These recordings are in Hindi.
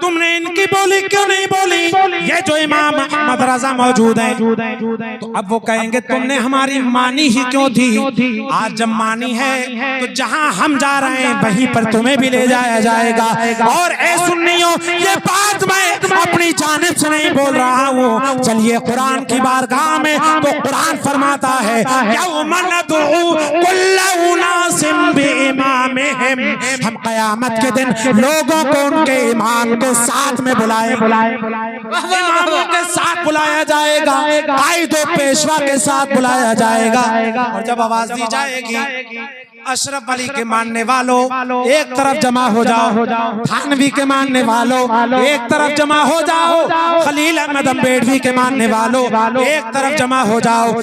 तुमने इनकी बोली क्यों नहीं बोली? ये जो इमाम अहमद रजा मौजूद हैं, तो अब वो कहेंगे तुमने हमारी मानी ही क्यों थी? आज जब मानी है तो जहां हम जा रहे हैं वहीं पर तुम्हें भी ले जाया जाएगा। और ऐ सुन्नियों, ये बात मैं अपनी जानिब से नहीं बोल रहा हूँ, चलिए कुरान की बारगाह में, तो कुरान फरमाता है हम क़यामत के दिन लोगों को उनके ईमान के साथ में इमामों के साथ बुलाया जाएगा, कायदो पेशवा के साथ बुलाया जाएगा। और जब आवाज दी जाएगी अशरफ अली के मानने वालों एक तरफ जमा हो जाओ, थानवी के मानने वालों एक तरफ जमा हो जाओ, खलील अहमद अम्बेडवी के मानने वालों एक तरफ जमा हो जाओ,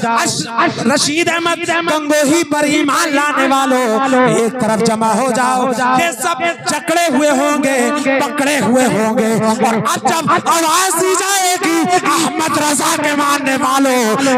रशीद अहमद गंगोही पर ईमान लाने वालों एक तरफ जमा हो जाओ। ये सब जकड़े हुए होंगे, पकड़े हुए होंगे। और अब जब आवाज दी जाएगी अहमद रजा के मानने वालों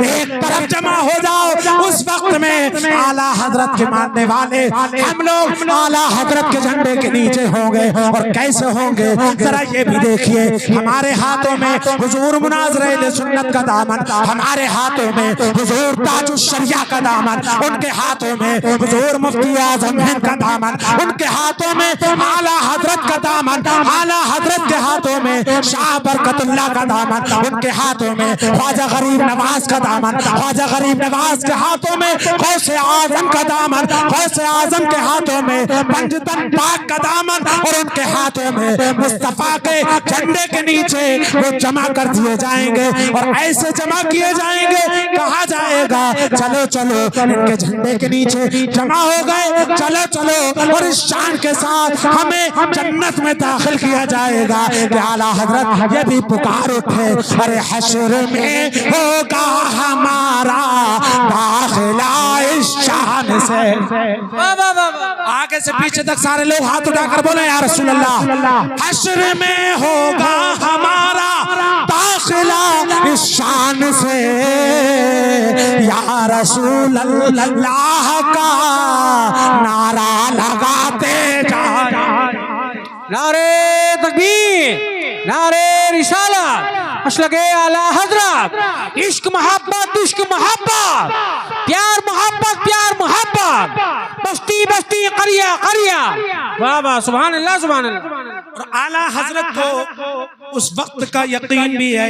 एक तरफ जमा हो जाओ, उस वक्त में आला हजरत के मानने वाले हम लोग आला हजरत के झंडे के नीचे होंगे। और कैसे होंगे जरा ये भी देखिए, हमारे हाथों में हुजूर मुनाज़िर सुन्नत का दामन, हमारे हाथों में हुजूर ताजुश शरिया का दामन, उनके हाथों में हुजूर मुफ्ती आज़म हिंद का दामन, उनके हाथों में आला हजरत का दामन, आला हजरत के हाथों में शाह बरकतुल्लाह का दामन, उनके हाथों में ख्वाजा गरीब नवाज का दामन, ख्वाजा गरीब नवाज के हाथों में गौसे आजम का दामन, गौसे आजम के हाथों में पंजतन पाक का दामन, और उनके हाथों में मुस्तफा के झंडे के नीचे वो जमा कर दिए जाएंगे। और ऐसे जमा किए जाएंगे, कहा जाएगा चलो चलो इनके झंडे के नीचे जमा हो गए, चलो चलो, और इस शान के साथ हमें जन्नत में दाखिल किया जाएगा। कि आला हजरत ये भी पुकार उठे, अरे हश्र में होगा हमारा दाखिला इस शान से। आगे से पीछे तक सारे लोग हाथ उठाकर बोले या रसूल अल्लाह, हश्र में होगा हमारा दाखिला इस शान से, या रसूल अल्लाह का नारा लगाते जाए। नारे तकबीर, नारे रिसालत, मसलके आला हजरत, इश्क मोहब्बत, इश्क मोहब्बत, प्यार मोहब्बत, प्यार मोहब्बत, बस्ती बस्ती, करिया करिया। वाह वाह, सुभान अल्लाह, सुभान अल्लाह। और आला हजरत को उस वक्त का यकीन भी है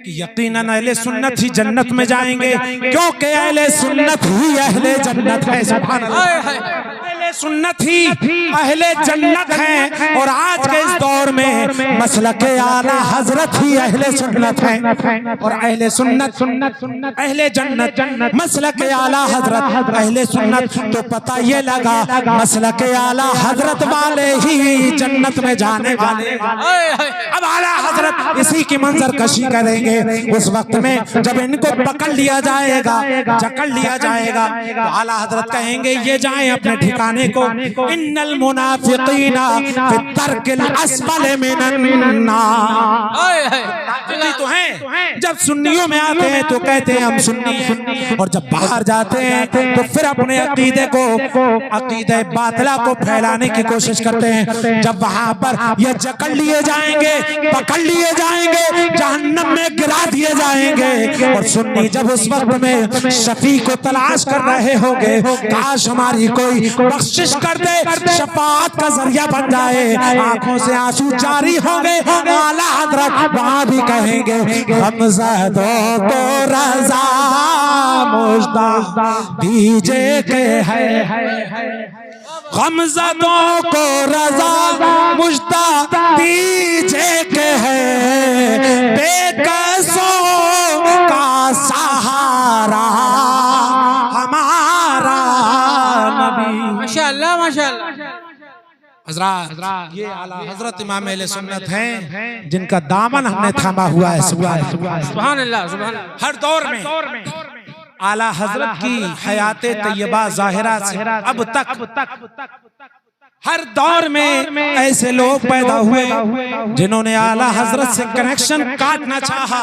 कि यकीनन अहले सुन्नत ही जन्नत में जाएंगे, क्योंकि अहले सुन्नत ही अहले जन्नत है। सुभान अल्लाह, अहले सुन्नत ही अहले जन्नत है। और आज के इस दौर में मसलके आला हजरत ही अहले सुन्नत है। और अहले सुन्नत अहले जन्नत, मसलके आला हजरत अहले सुन्नत। तो पता ये लगा मसलके आला हजरत वाले ही जन्नत में जाने वाले। अब आला हजरत इसी की मंजर कशी करेंगे उस वक्त में जब इनको पकड़ लिया जाएगा, जकड़ लिया जाएगा, तो आला हजरत कहेंगे ये जाएं अपने ठिकाने को। इन्नल मुनाफिकीना फी दरकिल अस्फल मिनन नार। तो हैं जब सुन्नियों में आते हैं तो कहते हैं हम सुन्नी हैं, और जब बाहर जाते हैं तो फिर अपने अकीदे को, अकीदे बातिला को फैलाने की कोशिश करते हैं। जब वहां पर ये जकड़ लिए जाएंगे, पकड़ लिए जाएंगे, जहन्नम में गिरा दिए जाएंगे। और सुन्नी जब उस वक्त में शफी को तलाश कर रहे होंगे, काश हमारी कोई बख्शिश कर दे, शफाअत का जरिया बन जाए, आंखों से आंसू जारी होंगे। आला हजरत वहां भी कहेंगे हमज़दों को रज़ा मुश्ताक दीजिए के है, गमज़दों को रज़ा मुश्ताक दीजिए के है, बेकसों का सहारा हमारा नबी। माशाअल्लाह, माशाअल्लाह। हजरत ये आला हजरत इमाम अहले सुन्नत हैं जिनका दामन हमने थामा हुआ है। सुभान अल्लाह, सुभान अल्लाह। हर दौर में आला हजरत की हयाते तैयबा ज़ाहिरा से अब तक हर दौर में ऐसे लोग पैदा हुए जिन्होंने आला हजरत से कनेक्शन काटना चाहा,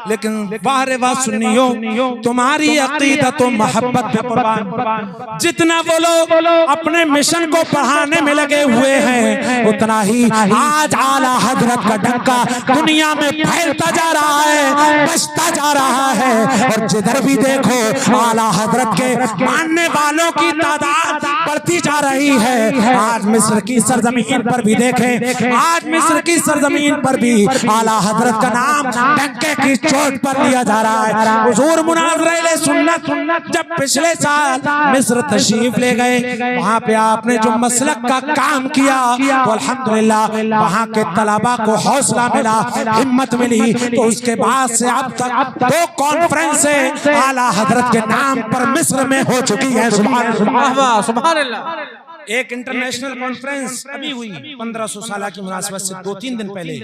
लेकिन बाहरे वाह सुन्नियों, तुम्हारी अकीदत और मोहब्बत पे कुर्बान। जितना वो लोग अपने मिशन को बढ़ाने में लगे हुए हैं, उतना ही आज आला हजरत का डंका दुनिया में फैलता जा रहा है, बचता जा रहा है। और जिधर भी देखो आला हजरत के मानने वालों की तादाद बढ़ती जा रही है। आज मिस्र की सरजमीन पर भी देखें, आज मिस्र की सरजमीन पर भी आला हजरत का नाम डंके की चोट पर लिया जा रहा है। हुजूर मुनाज़िर सुन्नत जब पिछले साल मिस्र तशरीफ ले गए, वहाँ पे आपने जो मसलक का काम किया तो अल्हम्दुलिल्लाह वहाँ के तलबा को हौसला मिला, हिम्मत मिली। तो उसके बाद से अब तक 2 कॉन्फ्रेंसें आला हजरत के नाम पर मिस्र में हो चुकी है। सुभान अल्लाह। एक इंटरनेशनल कॉन्फ्रेंस अभी हुई 1500 साल की मुनासबत से 2-3 दिन पहले,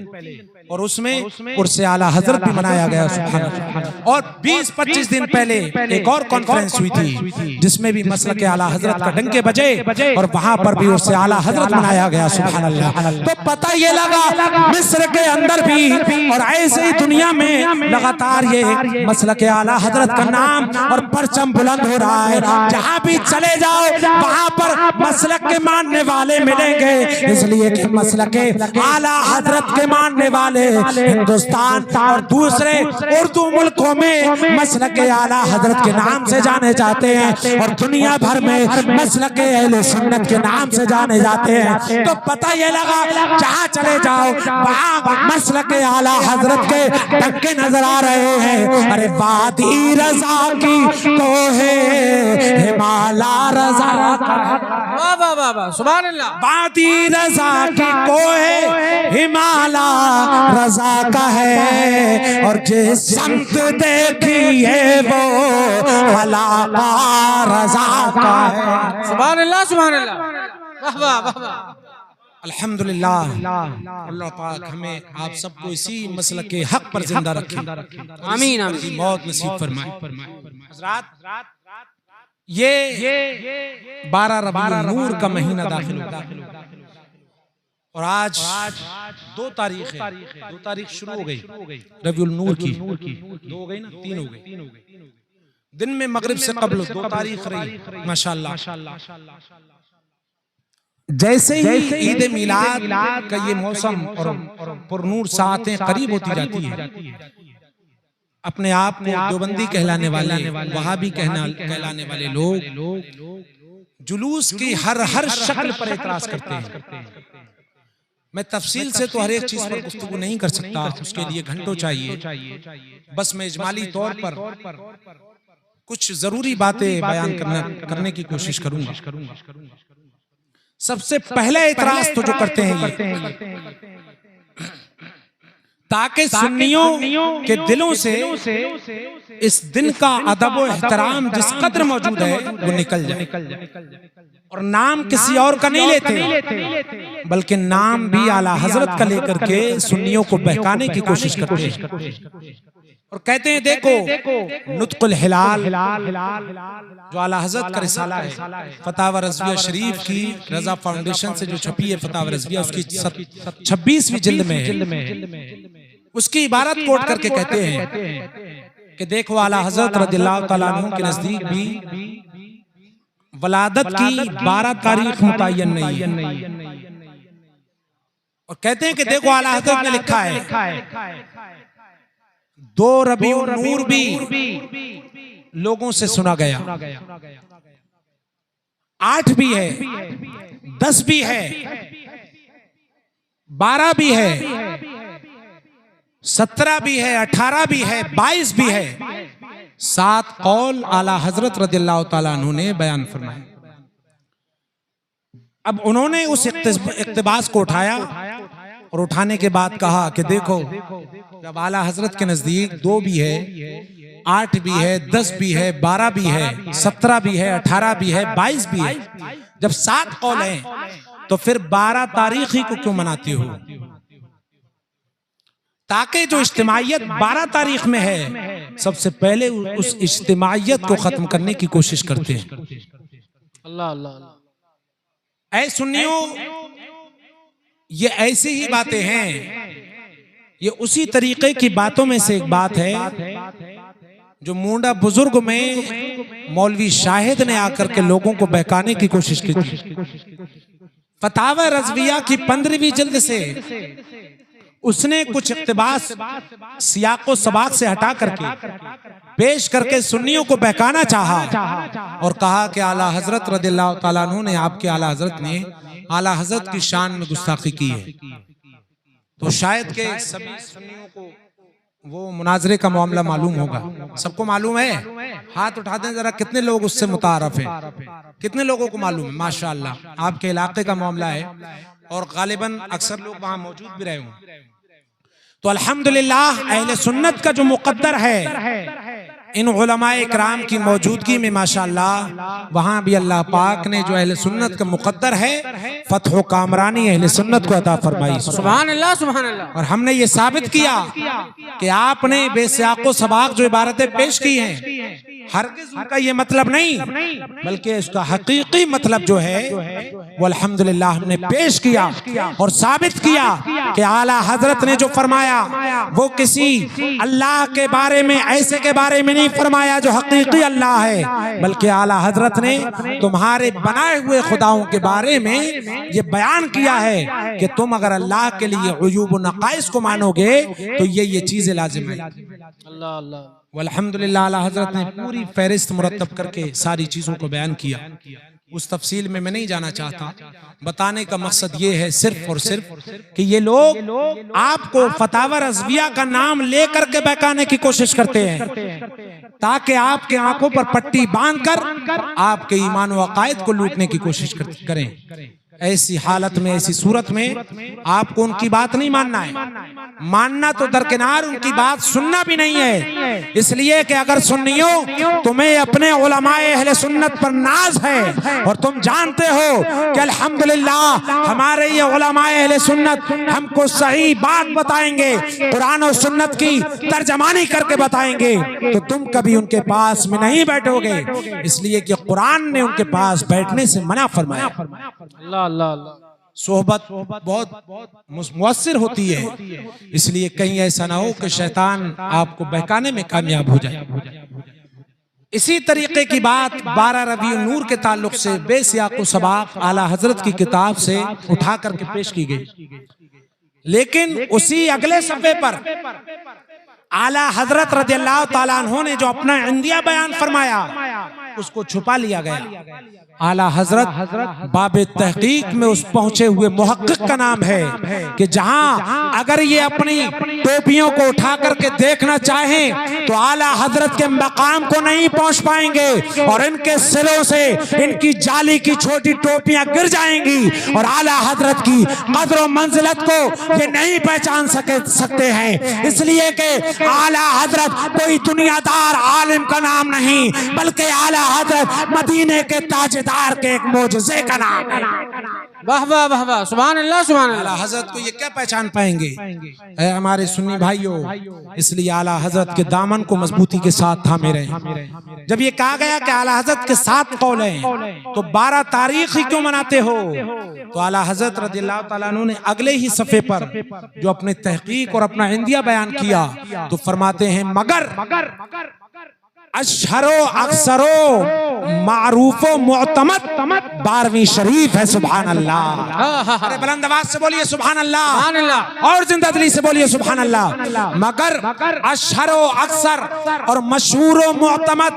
और उसमें उर्से आला हजरत भी मनाया गया। सुभान अल्लाह। और 20-25 दिन पहले एक और कॉन्फ्रेंस हुई थी जिसमें भी मसलक के आला हजरत का डंके बजे, और वहां पर भी उर्से आला हजरत मनाया गया। सुभान अल्लाह। तो पता ये लगा मिस्र के अंदर भी और ऐसे ही दुनिया में लगातार ये मसलक के आला हजरत का नाम और परचम बुलंद हो रहा है। जहां भी चले जाओ वहां पर मसलक के मानने वाले मिलेंगे, इसलिए कि मसलक के आला हजरत के मानने वाले हिंदुस्तान और दूसरे उर्दू मुल्कों में मसलक के आला हजरत के नाम से जाने जाते हैं, और दुनिया भर में मसलक के अहले सुन्नत के नाम से जाने जाते हैं। तो पता ये लगा जहाँ चले जाओ वहाँ मसलक के आला हजरत के डंके नजर आ रहे हैं। अरे वादी रजा की तो है हिमाला रजा का, सुभान अल्लाह। वादी रजा की कोहे हिमाला रजा का है, और जिस संत देखिए वो हलाका रजा का है। सुभान अल्लाह, सुभान अल्लाह। वाह वाह वाह वाह। अल्हम्दुलिल्लाह, अल्लाह पाक हमें आप सबको इसी मसलक के हक पर जिंदा रखे, आमीन आमीन। मौत नसीब फरमाए। हज़रात, ये 12 रबीउल नूर का महीना दाखिल हुआ, और आज 2 तारीख है। 2 तारीख शुरू हो गई रबीउल नूर की, 2 हो गई ना, 3 हो गई। दिन में मगरिब से कबल 2 तारीख रही माशाल्लाह। जैसे ही ईद मिलाद का ये मौसम और पुरनूर सातें करीब होती जाती है, अपने आप को देवबंदी कहलाने वाले, वहाबी कहलाने वाले लोग जुलूस की हर शक्ल पर एतराज करते हैं। मैं तफसील से तो हर एक चीज पर गुफ्तगू नहीं कर सकता, उसके लिए घंटों चाहिए। बस मैं इजमाली तौर पर कुछ जरूरी बातें बयान करने की कोशिश करूंगा। सबसे पहले एतराज तो जो करते हैं ये, ताकि सुन्नियों के दिलों से इस दिन का अदब और एहतराम जिस कदर मौजूद है वो निकल जाए। और नाम किसी और का नहीं लेते, बल्कि नाम भी आला हजरत का लेकर के सुन्नियों को बहकाने की कोशिश करते हैं, और कहते हैं देखो नुत्कुल हिलाल जो आला हजरत का रिसाला है, फतावा रज़विया शरीफ की रजा फाउंडेशन से जो छपी है फतावा रज़विया, उसकी 26वीं जिल्द में है। उसकी इबारत कोट करके कहते हैं कि देखो आला हजरत रज़ियल्लाहु तआला अन्हु के नजदीक भी वलादत की 12 तारीख मुतय्यन नहीं है, और कहते हैं कि देखो आला हजरत ने लिखा है 2 रबीउल नूर भी लोगों से सुना गया, 8 भी है, 10 भी है, 12 भी है, 17 भी है, 18 भी है, 22 भी है। 7 कौल आला हजरत रज़ियल्लाहु तआला अन्हु ने बयान फरमाए। अब उन्होंने उस इक्तिबास को उठाया, और उठाने के बाद कहा कि देखो जब आला हजरत के नजदीक 2 भी है, 8 भी है, 10 भी है, 12 भी है, 17 भी है, 18 भी है, 22 भी है, जब 7 कौल हैं तो फिर 12 तारीख ही को क्यों मनाती हो? ताकि जो इज्तिमाइयत 12 तारीख में है, सबसे पहले उस इज्तिमाइयत को खत्म करने की कोशिश करते हैं। अल्लाह अल्लाह। ऐ सुन्नियों, ये ऐसी ही बातें हैं, ये उसी तरीके की बातों में से एक बात है जो मुंडा बुजुर्ग में मौलवी शाहिद ने आकर के लोगों को बहकाने की कोशिश की थी। फतावा रज़विया की 15वीं जिल्द से उसने कुछ इक़्तिबास सियाक़ो सबाक़ से हटा करके पेश करके सुन्नियों को बहकाना चाहा और कहा कि आला हजरत रज़ियल्लाहु ताला अन्हु ने, आपके आला हजरत ने आला हजरत की शान में गुस्ताखी की है। तो शायद के सभी सुन्नियों को वो मुनाजरे का मामला मालूम होगा। सबको मालूम है? हाथ उठा दें जरा, कितने लोग उससे मुतारफ हैं? कितने लोगों को मालूम है? माशाअल्लाह, आपके इलाके का मामला है और गालिबन अक्सर लोग वहां मौजूद भी रहे हों। तो अल्हम्दुलिल्लाह अहले सुन्नत का जो मुक़द्दर है इन उलमाए इकराम की मौजूदगी में माशाअल्लाह, वहां भी अल्लाह पाक ने जो अहले सुन्नत का मुक़द्दर है फतह व कामरानी अहले सुन्नत को अता फरमाई। सुभान अल्लाह, सुभान अल्लाह। और हमने ये साबित किया कि आपने बेसियाक़ो सबाक़ जो इबारतें पेश की हैं, हरगिज़ उनका ये मतलब नहीं, बल्कि उसका हकीकी मतलब जो है वो अल्हम्दुलिल्लाह हमने पेश किया और साबित किया कि आला हजरत ने जो फरमाया वो किसी अल्लाह के बारे में, ऐसे के बारे में नहीं फरमाया जो हकीकी अल्लाह है, बल्कि आला हजरत ने तुम्हारे बनाए हुए खुदाओं के बारे में ये बयान किया है कि तुम अगर अल्लाह के लिए उयूब व नक़ाइस को मानोगे तो ये चीजें लाजिम है। अल्लाह अल्लाह। वल्हम्दुलिल्लाह आला हजरत ने पूरी फहरिस्त मुरत्तब करके सारी चीजों को बयान किया। उस तफसील में मैं नहीं जाना चाहता। बताने का मकसद ये है सिर्फ और सिर्फ कि ये लोग आपको फतावा रज़विया का नाम लेकर के बहकाने की कोशिश करते हैं ताकि आपके आंखों पर पट्टी बांधकर आपके ईमान व अकायद को लूटने की कोशिश करें। ऐसी हालत में, ऐसी सूरत में आपको उनकी बात नहीं मानना है। मानना तो दरकिनार, उनकी बात सुनना भी नहीं है। इसलिए कि अगर सुन्नियों तुम्हें अपने उलमाए अहले सुन्नत पर नाज है और तुम जानते हो कि अल्हम्दुलिल्लाह हमारे ये उलमाए अहले सुन्नत हमको सही बात बताएंगे, कुरान और सुन्नत की तर्जमानी करके बताएंगे, तो तुम कभी उनके पास में नहीं बैठोगे। इसलिए कि कुरान ने उनके पास बैठने से मना फरमाया। अल्लाह अल्लाह अल्लाह। सोहबत बहुत मुअस्सिर होती है, इसलिए कहीं ऐसा ना हो कि शैतान आपको बहकाने में कामयाब हो जाए। इसी तरीके की बात 12 रबीउन नूर के ताल्लुक से बेसियाक़ो सबाक़ आला हजरत की किताब से उठा करके पेश की गई, लेकिन उसी अगले सफ़े पर आला हजरत रज़ियल्लाहु ताला अन्हु ने जो अपना इंदिया बयान फरमाया उसको छुपा लिया गया। आला हजरत बाबे तहकीक में उस पहुंचे हुए मुहक्किक का नाम है कि जहां अगर ये अपनी टोपियों को उठा करके देखना चाहें तो आला हजरत के मकाम को नहीं पहुंच पाएंगे और इनके सिरों से इनकी जाली की छोटी टोपियां गिर जाएंगी और आला हजरत की कद्र और मंजिलत को ये नहीं पहचान सकते हैं। इसलिए कि आला हजरत कोई दुनियादार आलिम का नाम नहीं, बल्कि आला हजरत मदीने के ताजदार के एक मोजज़े का नाम है। वाह वाह वाह वाह, सुभान अल्लाह, सुभान आला अल्लाह। हजरत को ये क्या पहचान पाएंगे ऐ हमारे सुन्नी भाइयों। इसलिए आला हजरत के दामन को मजबूती के साथ थामे रहे। जब ये कहा गया कि आला हजरत के 7 कौल हैं तो 12 तारीख ही क्यों मनाते हो? तो आला हजरत रज़ियल्लाहु ताला अन्हु ने अगले ही सफ़े पर जो अपने तहकीक और अपना इंदिया बयान किया तो फरमाते हैं मगर अशहरो अक्सरो मारूफो मोतमद 12वीं शरीफ है। सुभान अल्लाह। अरे बुलंद आवाज से बोलिए सुभान अल्लाह, सुभान अल्लाह। और जिंदा दिली से बोलिए सुभान अल्लाह। मगर अशहरो अक्सर और मशहूर मोतमद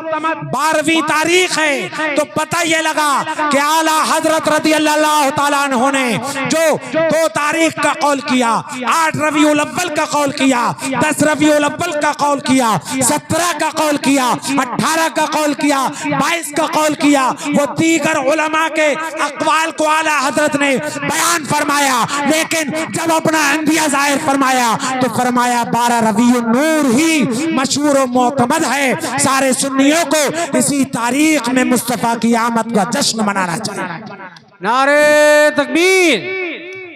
12वीं तारीख है। तो पता ये लगा कि आला हजरत रज़ियल्लाहु ताला अन्हु ने जो 2 तारीख का कौल किया, 8 रबीउल अव्वल का कौल किया, 10 रबीउल अव्वल का कौल किया, 17 का कौल किया, 18 का कौल किया, 22 का कौल किया, वो दीगर उलमा के अक़वाल को आला हजरत ने बयान फरमाया। लेकिन जब अपना इंदिया ज़ाहिर फरमाया तो फरमाया 12 रबीउन नूर ही मशहूर और मोतमद है। सारे सुन्नियों को इसी तारीख में मुस्तफ़ा की आमद का जश्न मनाना चाहिए। नारे तकबीर,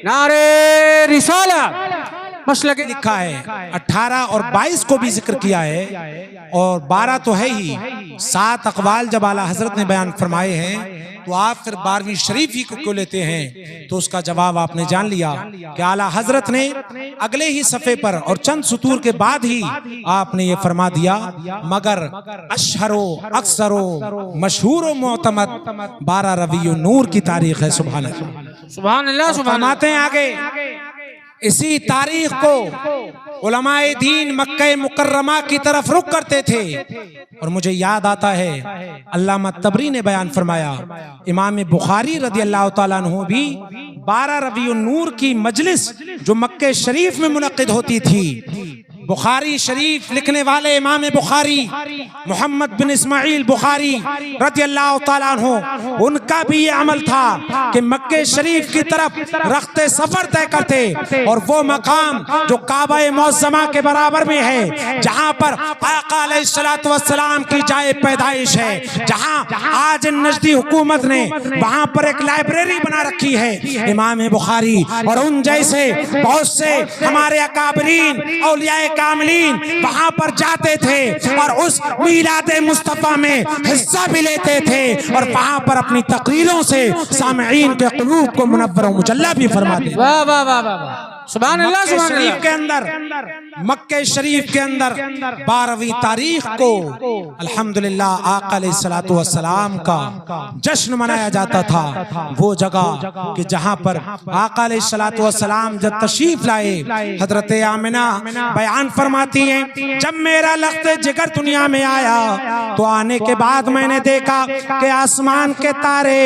नारे रिसालत, मसलक लिखा है 18 और 22 को भी जिक्र किया है और 12 तो है ही। 7 अक़वाल जब आला हजरत ने बयान फरमाए हैं तो आप फिर 12वीं शरीफ ही को क्यों लेते हैं? तो उसका जवाब आपने जान लिया कि आला हजरत ने अगले ही सफ़े पर और चंद सुतूर के बाद ही आपने ये फरमा दिया, मगर अशहरो अक्सरो मशहूर मोतमद 12 रबीउन नूर की तारीख है। सुभान अल्लाह सुभान अल्लाह सुभान अल्लाह। फरमाते हैं आगे, इसी तारीख को उलमाए दीन मक्का मुकर्रमा की तरफ रुख करते थे। और मुझे याद आता है अल्लामा तबरी ने बयान फरमाया, इमाम बुखारी रदी अल्लाह ताला अन्हु भी 12 रबीउन नूर की मजलिस जो मक्के शरीफ में मुनक्किद होती थी, बुखारी शरीफ लिखने वाले इमाम बुखारी मोहम्मद बिन इस्माइल बुखारी रज़ी अल्लाह ताला अन्हु, उनका भी ये अमल था कि मक्के शरीफ की तरफ रखते सफर तय करते और वो मकाम जो काबा मुअज़्ज़मा के बराबर में है, जहाँ पर आका अलैहिस्सलातु वस्सलाम की जाए पैदाइश है, जहाँ आज नजदी हुकूमत ने वहाँ पर एक लाइब्रेरी बना रखी है इमाम बुखारी, और उन जैसे बहुत से हमारे अकाबरीन औलियाए कामिलीन वहां पर जाते थे और उस मीलादे मुस्तफा में हिस्सा भी लेते थे और वहां पर अपनी तकरीरों से सामईन के क़ुलूब को मुनव्वर व मुजल्ला भी फरमाते। वाह वाह वाह वाह सुभान अल्लाह सुभान अल्लाह। शरीफ के अंदर मक्के शरीफ के अंदर 12वीं तारीख को अल्हम्दुलिल्लाह आका अलैहिस्सलातु वस्सलाम का जश्न मनाया जाता था। वो जगह कि जहाँ पर आका अलैहिस्सलातु वस्सलाम जब तशरीफ लाए, हजरत आमिना बयान फरमाती हैं, जब मेरा लख्ते जिगर दुनिया में आया तो आने के बाद मैंने देखा कि आसमान के तारे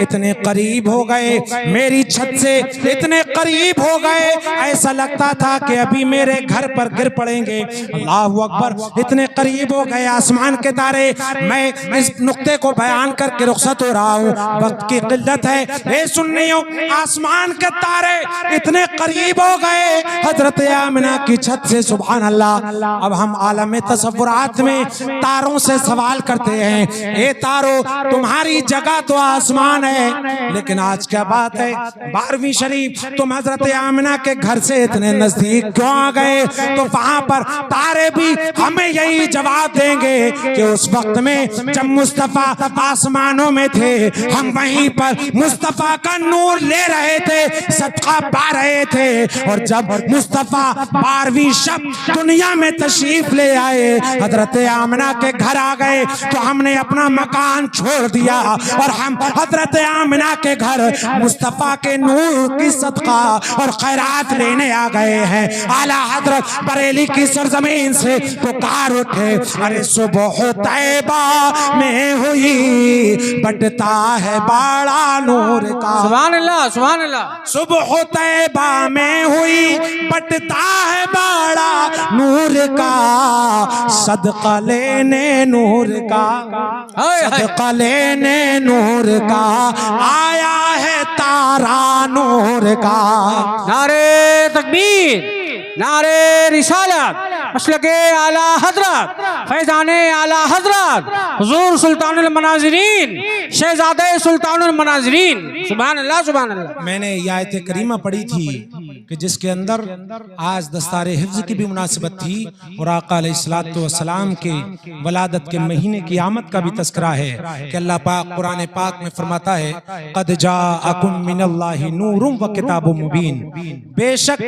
इतने करीब हो गए, मेरी छत से इतने करीब हो गए, ऐसा लगता था कि अभी मेरे घर पर गिर पड़ेंगे। अल्लाहु अकबर, इतने करीब हो गए आसमान के तारे। मैं इस नुक्ते को बयान करके रुखसत हो रहा हूँ, वक्त की किल्लत है। ए सुन्नियों, आसमान के तारे इतने करीब हो गए हजरत आमिना की छत से, सुभान अल्लाह। अब हम आलम तसव्वुरात में तारों से सवाल करते हैं, ए तारों तुम्हारी जगह तो आसमान है, लेकिन आज क्या बात है 12वीं शरीफ तुम हजरत आमिना के घर से इतने नजदीक क्यों आ गए? तो वहां पर तारे भी हमें यही जवाब देंगे कि उस वक्त में जब मुस्तफा आसमानों में थे, हम वहीं पर मुस्तफा का नूर ले रहे थे, सदका पा रहे थे, और जब मुस्तफा 12वीं शब दुनिया में तशरीफ ले आए, हजरत आमिना के घर आ गए, तो हमने अपना मकान छोड़ दिया और हम हजरत आमिना के घर मुस्तफा के नूर की सदका और खैरात लेने आ गए हैं। आला हजरत बरेली की सरजमीन से पुकार उठे, अरे सुबह तैबा में हुई बटता है बड़ा नूर का। सुभान अल्लाह सुभान अल्लाह। सुबह तैबा में हुई बटता है बड़ा नूर का, सदका लेने नूर का, सदका लेने नूर का, आया है तारा नूर का। नारे तकबीर, नारे रिसालत, मसलके आला हजरत, फैजाने आला हजरत, हुजूर सुल्तानुल मनाज़िरीन, शहजादे सुल्तानुल मनाज़िरीन। सुभान अल्लाह सुभान अल्लाह। मैंने ये आयत करीमा पढ़ी थी कि जिसके अंदर आज दस्तारे हिफ्ज़ की भी मुनासिबत थी और आका अलैहिस्सलातु वस्सलाम के वलादत के महीने की आमद का भी तस्करा है कि अल्लाह पाक कुरान पाक में फरमाता है, क़द जाअकुम मिनल्लाहि नूरुम व किताबुम मुबीन, बेशक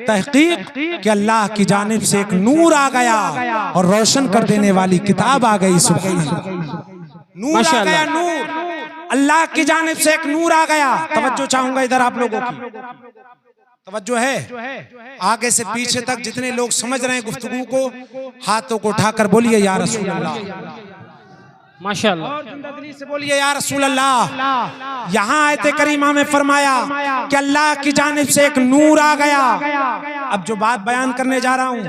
तहकीक कि अल्लाह की जानिब से एक नूर आ गया और रोशन कर देने वाली किताब आ गई। सुभान अल्लाह, नूर आ गया, नूर, अल्लाह की जानिब से एक नूर आ गया। तवज्जो चाहूंगा इधर आप लोगों की, तवज्जो है? आगे से पीछे तक जितने लोग समझ रहे हैं गुफ्तगू को, हाथों को उठाकर बोलिए या रसूल अल्लाह, माशाअल्लाह, और जिंदगी से बोलिए या रसूल अल्लाह। यहाँ आयत करीमा में फरमाया कि अल्लाह की जानिब से एक नूर आ गया। अब जो बात बयान करने जा रहा हूँ,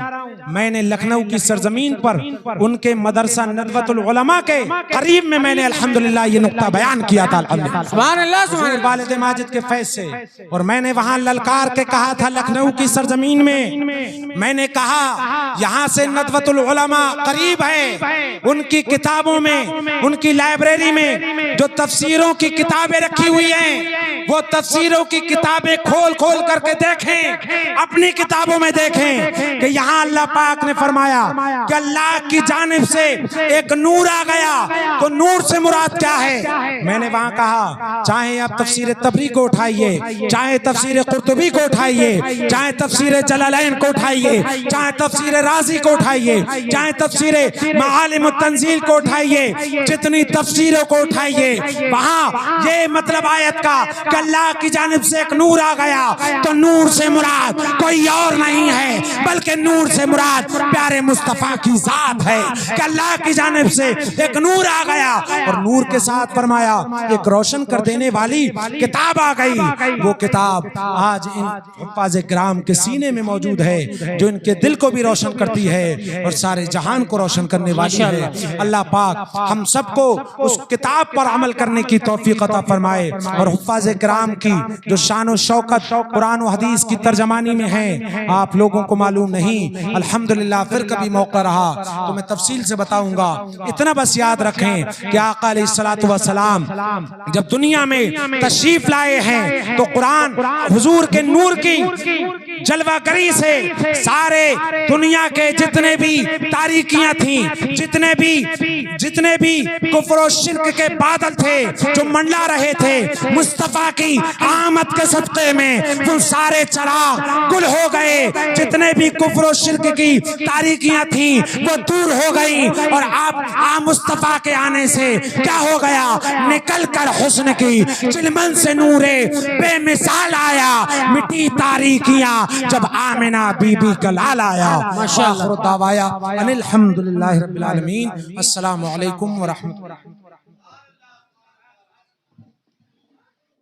मैंने लखनऊ की सरजमीन पर उनके मदरसा नदवतुल उलमा के करीब में मैंने अल्हम्दुलिल्लाह ये नुक्ता बयान किया था। सुभान अल्लाह सुभान अल्लाह। वालिद माजिद के फैज से, और मैंने वहाँ ललकार के कहा था लखनऊ की सरजमीन में, मैंने कहा यहाँ से नदवतुल उलमा करीब है, उनकी किताबों में, उनकी लाइब्रेरी में जो तफसीरों की किताबें रखी हुई हैं, वो तफसीरों की किताबें खोल खोल करके देखें, अपनी किताबों में देखें कि यहाँ अल्लाह पाक ने फरमाया कि अल्लाह की जानिब से एक नूर आ गया। तो नूर से मुराद क्या है? मैंने वहां कहा चाहे आप तफसीर तबरी को उठाइए, चाहे तफसीर कुर्तुबी को उठाइए, चाहे तफसीर जलालैन को उठाइए, चाहे तफसीर राजी को उठाइए, चाहे तफसीर मालिम तंजील को उठाइए, जितनी तफसीरों को उठाइए, वहां ये मतलब आयत का कि अल्लाह की जानिब से एक नूर आ गया। तो नूर से मुराद कोई और नहीं है बल्कि नूर से मुराद प्यारे मुस्तफा की जात है कि अल्लाह की जानिब से एक नूर आ गया। और नूर के साथ फरमाया एक रोशन कर देने वाली किताब आ गई। वो किताब आज इन हुफ्फाज़ किराम के सीने में मौजूद है, जो इनके दिल को भी रोशन करती है और सारे जहान को रोशन करने वाली है। अल्लाह पाक हम सबको उस किताब पर अमल करने की तौफीक अता फरमाए और हुफ्फाज़ किराम की जो शान और शौकत कुरान और हदीस की तर्जमानी में है आप लोगों को मालूम नहीं। अल्हम्दुलिल्लाह फिर कभी मौका रहा तो मैं तफसील से बताऊंगा। इतना बस याद रखें कि आका अलैहिस्सलातु वस्सलाम जब दुनिया में तशरीफ लाए हैं तो कुरान हुजूर के नूर की जलवागरी से सारे दुनिया के जितने भी तारीकियां थी, जितने भी कुफ्र और शिर्क के बादल थे जो मंडला रहे थे, मुस्तफा की आमद के सदक़े में वो सारे चिराग गुल हो गए। जितने भी कुफ्र और शिर्क की तारीकियां थी वो दूर हो गई और आप मुस्तफा के आने से क्या हो गया, निकल कर हुस्न की चिलमन से नूरे बेमिसाल आया। मिट्टी तारीकियां जब आमिना बीबी का लाल आया। माशाअल्लाह। अनिल हम्दुलिल्लाहि रब्बिल आलमीन। अस्सलामु अलैकुम व रहमतुल्लाह।